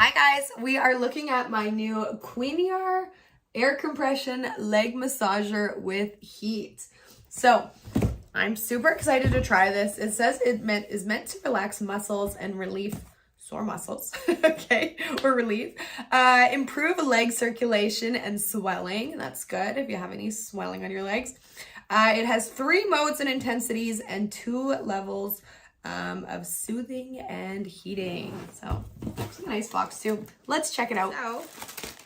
Hi guys, we are looking at my new QUINEAR air compression leg massager with heat. So I'm super excited to try this. It says it is meant to relax muscles and relieve sore muscles, okay, or relieve. Improve leg circulation and swelling. That's good if you have any swelling on your legs. It has 3 modes and intensities and 2 levels of soothing and heating. So it's a nice box too. Let's check it out. So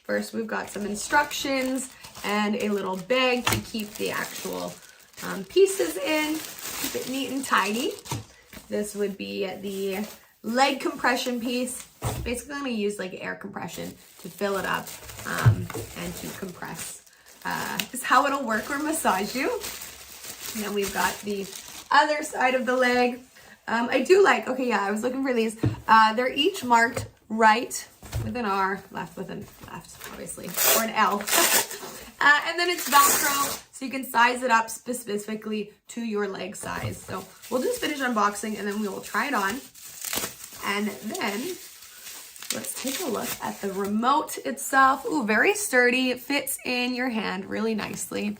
first we've got some instructions and a little bag to keep the actual pieces in. Keep it neat and tidy. This would be the leg compression piece. Basically I'm going to use like air compression to fill it up and to compress. Is how it'll work or massage you. And then we've got the other side of the leg. I do like, okay, yeah, I was looking for these. They're each marked right with an R, left with an left, obviously, or an L. And then it's Velcro, so you can size it up specifically to your leg size. So we'll just finish unboxing and then we will try it on. And then let's take a look at the remote itself. Ooh, very sturdy. It fits in your hand really nicely.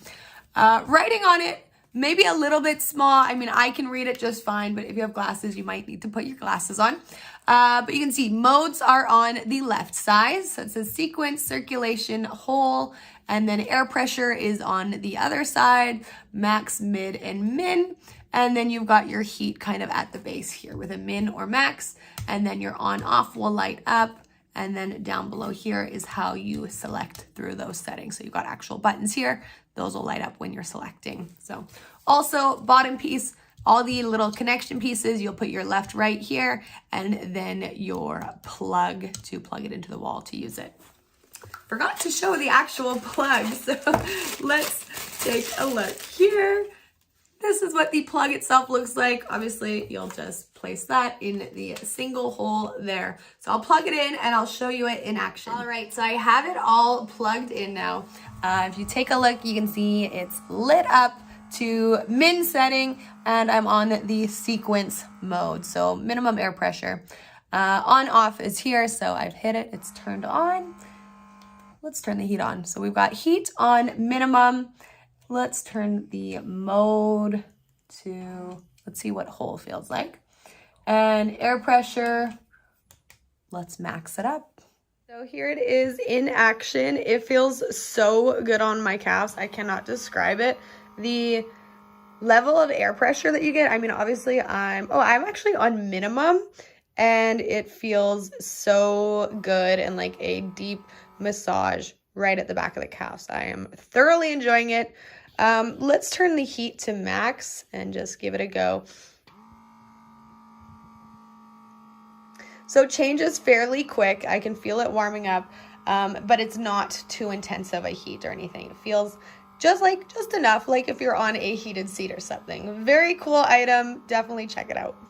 Writing on it, maybe a little bit small. I mean, I can read it just fine, but if you have glasses, you might need to put your glasses on. But you can see modes are on the left side. So it says sequence, circulation, whole, and then air pressure is on the other side, max, mid, and min. And then you've got your heat kind of at the base here with a min or max, and then your on off will light up. And then down below here is how you select through those settings. So you've got actual buttons here. Those will light up when you're selecting. So also bottom piece, all the little connection pieces, you'll put your left, right here, and then your plug to plug it into the wall to use it. Forgot to show the actual plug. So let's take a look here. This is what the plug itself looks like. Obviously, you'll just place that in the single hole there. So I'll plug it in and I'll show you it in action. All right, so I have it all plugged in now. If you take a look, you can see it's lit up to min setting and I'm on the sequence mode. So minimum air pressure. On off is here, so I've hit it, it's turned on. Let's turn the heat on. So we've got heat on minimum. Let's turn the mode to, let's see what whole feels like. And air pressure, let's max it up. So here it is in action. It feels so good on my calves. I cannot describe it. The level of air pressure that you get, I mean, obviously I'm actually on minimum and it feels so good and like a deep massage right at the back of the calves. I am thoroughly enjoying it. Let's turn the heat to max and just give it a go. So change is fairly quick. I can feel it warming up, but it's not too intense of a heat or anything. It feels just enough, like if you're on a heated seat or something. Very cool item. Definitely check it out.